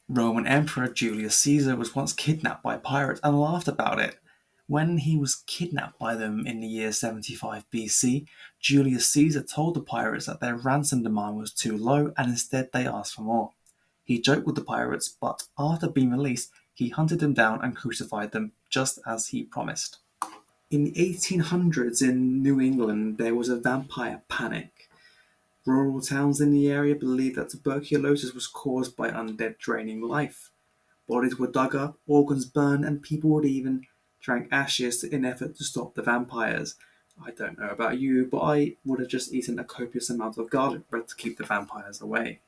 Roman Emperor Julius Caesar was once kidnapped by pirates and laughed about it. When he was kidnapped by them in the year 75 BC, Julius Caesar told the pirates that their ransom demand was too low and instead they asked for more. He joked with the pirates, but after being released, he hunted them down and crucified them, just as he promised. In the 1800s in New England, there was a vampire panic. Rural towns in the area believed that tuberculosis was caused by undead draining life. Bodies were dug up, organs burned, and people would even drank ashes in effort to stop the vampires. I don't know about you, but I would have just eaten a copious amount of garlic bread to keep the vampires away.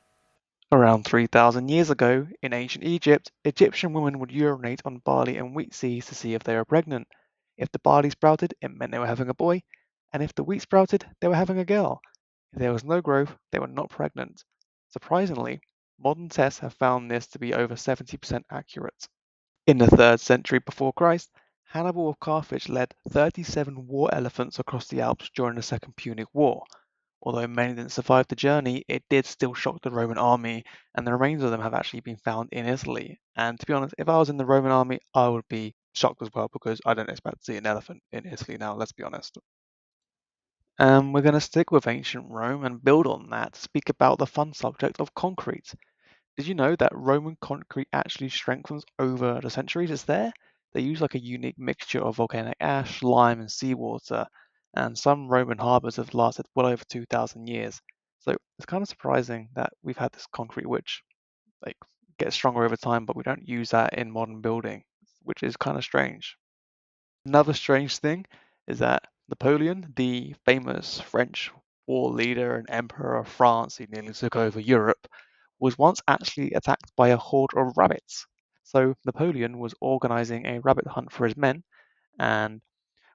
Around 3,000 years ago, in ancient Egypt, Egyptian women would urinate on barley and wheat seeds to see if they were pregnant. If the barley sprouted, it meant they were having a boy, and if the wheat sprouted, they were having a girl. If there was no growth, they were not pregnant. Surprisingly, modern tests have found this to be over 70% accurate. In the 3rd century before Christ, Hannibal of Carthage led 37 war elephants across the Alps during the Second Punic War. Although many didn't survive the journey, it did still shock the Roman army, and the remains of them have actually been found in Italy. And to be honest, if I was in the Roman army, I would be shocked as well because I don't expect to see an elephant in Italy now, let's be honest. We're going to stick with ancient Rome and build on that to speak about the fun subject of concrete. Did you know that Roman concrete actually strengthens over the centuries it's there? They use like a unique mixture of volcanic ash, lime, and seawater, and some Roman harbors have lasted well over 2,000 years. So it's kind of surprising that we've had this concrete which like gets stronger over time, but we don't use that in modern building, which is kind of strange. Another strange thing is that Napoleon, the famous French war leader and emperor of France who nearly took over Europe, was once actually attacked by a horde of rabbits. So Napoleon was organizing a rabbit hunt for his men, and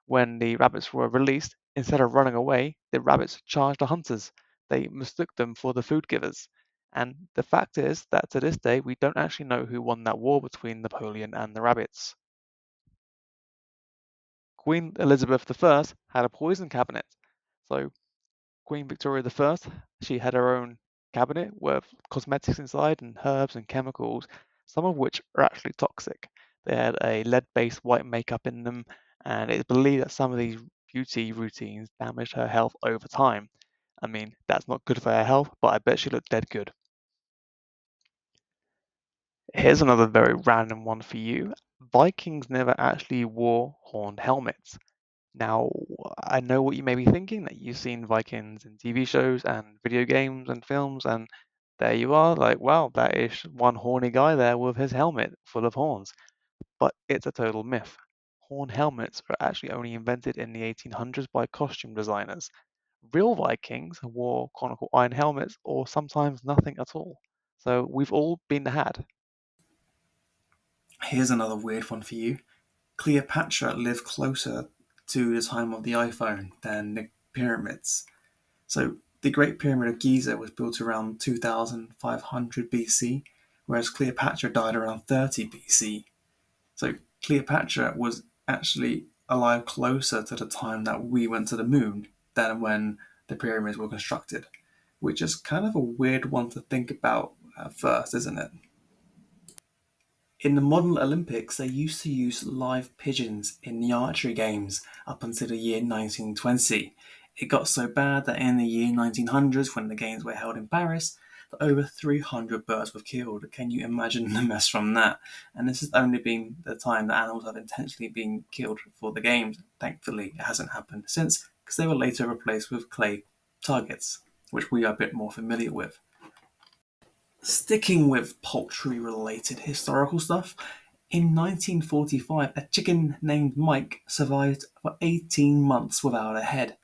when the rabbits were released, instead of running away, the rabbits charged the hunters. They mistook them for the food givers. And the fact is that to this day, we don't actually know who won that war between Napoleon and the rabbits. Queen Elizabeth I had a poison cabinet. So Queen Victoria I, she had her own cabinet with cosmetics inside and herbs and chemicals, some of which are actually toxic. They had a lead-based white makeup in them, and it's believed that some of these beauty routines damaged her health over time. I mean, that's not good for her health, but I bet she looked dead good. Here's another very random one for you. Vikings never actually wore horned helmets. Now, I know what you may be thinking, that you've seen Vikings in TV shows and video games and films, and there you are, like, wow, that is one horny guy there with his helmet full of horns. But it's a total myth. Horn helmets were actually only invented in the 1800s by costume designers. Real Vikings wore conical iron helmets or sometimes nothing at all. So we've all been had. Here's another weird one for you. Cleopatra lived closer to the time of the iPhone than the pyramids. So the Great Pyramid of Giza was built around 2500 BC, whereas Cleopatra died around 30 BC. So Cleopatra was actually alive closer to the time that we went to the moon than when the pyramids were constructed, which is kind of a weird one to think about at first, isn't it? In the modern Olympics, they used to use live pigeons in the archery games up until the year 1920. It got so bad that in the year 1900s, when the games were held in Paris, that over 300 birds were killed. Can you imagine the mess from that? And this has only been the time that animals have intentionally been killed for the games. Thankfully, it hasn't happened since, because they were later replaced with clay targets, which we are a bit more familiar with. Sticking with poultry related historical stuff, in 1945, a chicken named Mike survived for 18 months without a head.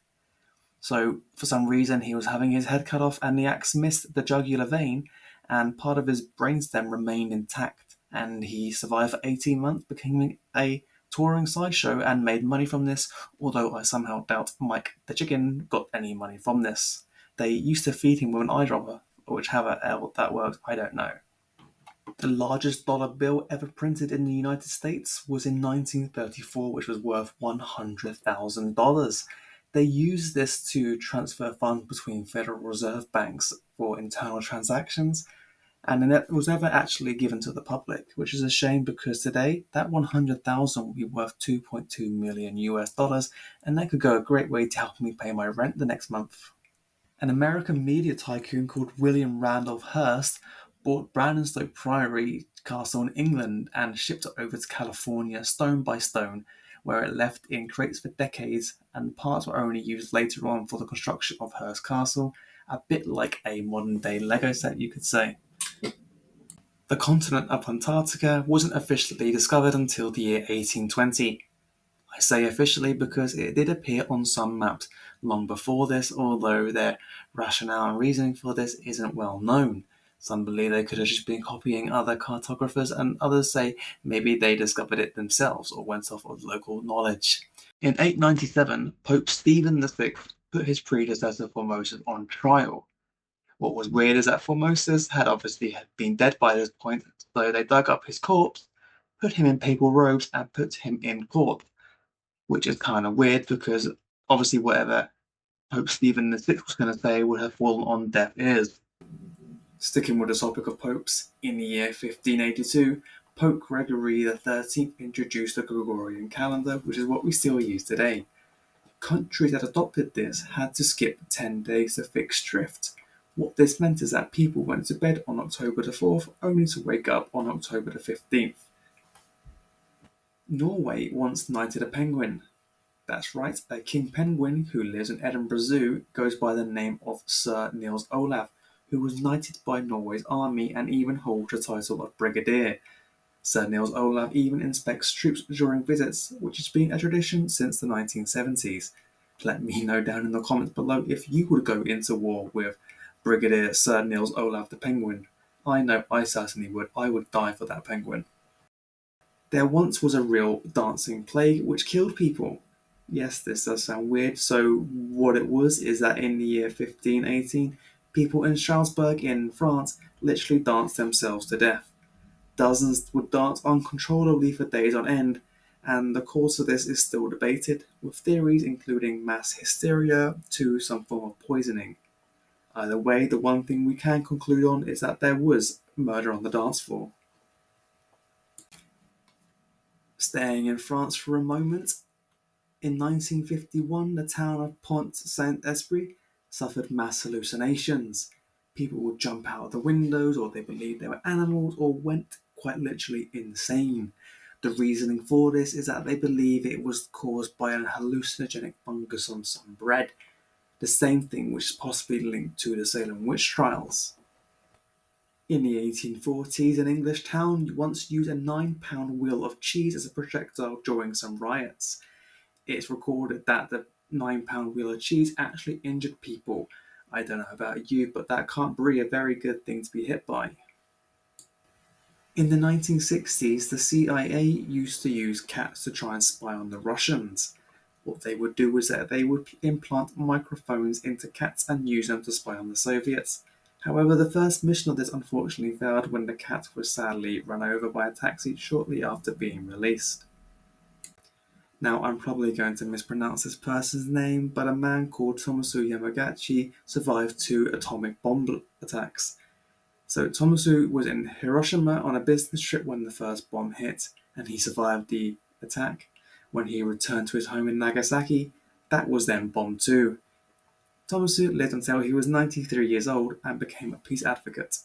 So, for some reason, he was having his head cut off, and the axe missed the jugular vein, and part of his brainstem remained intact. And he survived for 18 months, becoming a touring sideshow and made money from this, although I somehow doubt Mike the chicken got any money from this. They used to feed him with an eyedropper, which how that works, I don't know. The largest dollar bill ever printed in the United States was in 1934, which was worth $100,000. They used this to transfer funds between Federal Reserve banks for internal transactions. and it was never actually given to the public, which is a shame because today that 100,000 would be worth 2.2 million US dollars, and that could go a great way to help me pay my rent the next month. An American media tycoon called William Randolph Hearst bought Brandonstoke Priory Castle in England and shipped it over to California stone by stone, where it left in crates for decades, and parts were only used later on for the construction of Hearst Castle, a bit like a modern day Lego set, you could say. The continent of Antarctica wasn't officially discovered until the year 1820. I say officially because it did appear on some maps long before this, although their rationale and reasoning for this isn't well known. Some believe they could have just been copying other cartographers, and others say maybe they discovered it themselves or went off of local knowledge. In 897, Pope Stephen VI put his predecessor Formosus on trial. What was weird is that Formosus had obviously been dead by this point, so they dug up his corpse, put him in papal robes, and put him in court, which is kind of weird because obviously whatever Pope Stephen VI was going to say would have fallen on deaf ears. Sticking with the topic of popes, in the year 1582, Pope Gregory XIII introduced the Gregorian calendar, which is what we still use today. Countries that adopted this had to skip 10 days to fix drift. What this meant is that people went to bed on October the 4th only to wake up on October the 15th. Norway once knighted a penguin. That's right, a king penguin who lives in Edinburgh Zoo goes by the name of Sir Niels Olav, who was knighted by Norway's army and even holds the title of brigadier. Sir Niels Olav even inspects troops during visits, which has been a tradition since the 1970s. Let me know down in the comments below if you would go into war with Brigadier Sir Niels Olav the penguin. I know I certainly would. I would die for that penguin. There once was a real dancing plague which killed people. Yes, this does sound weird. So, what it was is that in the year 1518, people in Strasbourg in France literally danced themselves to death. Dozens would dance uncontrollably for days on end, and the cause of this is still debated, with theories including mass hysteria to some form of poisoning. Either way, the one thing we can conclude on is that there was murder on the dance floor. Staying in France for a moment, in 1951, the town of Pont Saint Esprit suffered mass hallucinations. People would jump out of the windows, or they believed they were animals, or went quite literally insane. The reasoning for this is that they believe it was caused by an hallucinogenic fungus on some bread, the same thing which is possibly linked to the Salem witch trials. In the 1840s, an English town once used a 9-pound wheel of cheese as a projectile during some riots. It's recorded that the 9-pound wheel of cheese actually injured people. I don't know about you, but that can't be a very good thing to be hit by. In the 1960s, the CIA used to use cats to try and spy on the Russians. What they would do was that they would implant microphones into cats and use them to spy on the Soviets. However, the first mission of this unfortunately failed when the cat was sadly run over by a taxi shortly after being released. Now, I'm probably going to mispronounce this person's name, but a man called Tomosu Yamagachi survived 2 atomic bomb attacks. So Tomosu was in Hiroshima on a business trip when the first bomb hit, and he survived the attack. When he returned to his home in Nagasaki, that was then bombed too. Tomosu lived until he was 93 years old and became a peace advocate.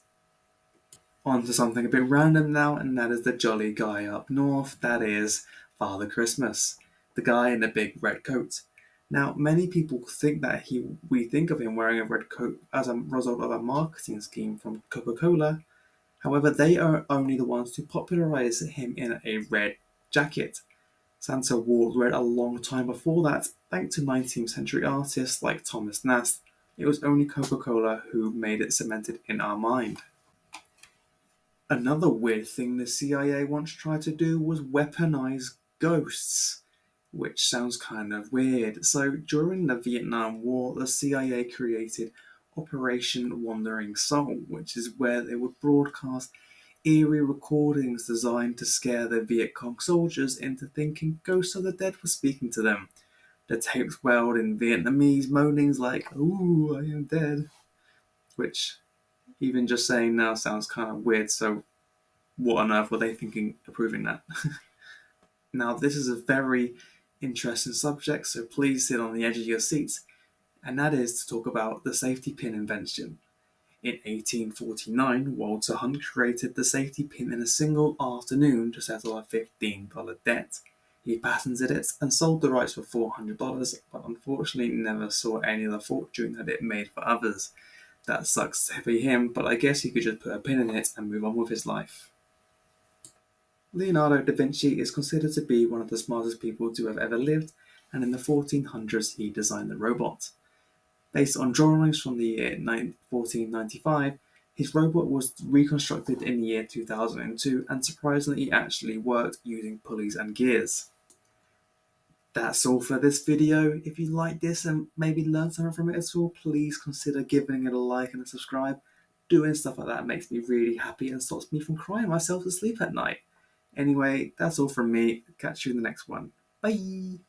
On to something a bit random now, and that is the jolly guy up north, that is Father Christmas, the guy in the big red coat. Now, many people think that we think of him wearing a red coat as a result of a marketing scheme from Coca-Cola. However, they are only the ones to popularize him in a red jacket. Santa wore red a long time before that, thanks to 19th century artists like Thomas Nast. It was only Coca-Cola who made it cemented in our mind. Another weird thing the CIA once tried to do was weaponize ghosts, which sounds kind of weird. So during the Vietnam War, the CIA created Operation Wandering Soul, which is where they would broadcast eerie recordings designed to scare the Viet Cong soldiers into thinking ghosts of the dead were speaking to them. The tapes wailed in Vietnamese moanings like, "Ooh, I am dead," which Even just saying now sounds kind of weird, so what on earth were they thinking approving that? Now, this is a very interesting subject, so please sit on the edge of your seats, and that is to talk about the safety pin invention. In 1849, Walter Hunt created the safety pin in a single afternoon to settle a $15 debt. He patented it and sold the rights for $400, but unfortunately never saw any of the fortune that it made for others. That sucks for him, but I guess he could just put a pin in it and move on with his life. Leonardo da Vinci is considered to be one of the smartest people to have ever lived, and in the 1400s he designed the robot. Based on drawings from the year 1495, his robot was reconstructed in the year 2002 and surprisingly actually worked using pulleys and gears. That's all for this video. If you like this and maybe learned something from it at all, please consider giving it a like and a subscribe. Doing stuff like that makes me really happy and stops me from crying myself to sleep at night. Anyway, that's all from me. Catch you in the next one. Bye!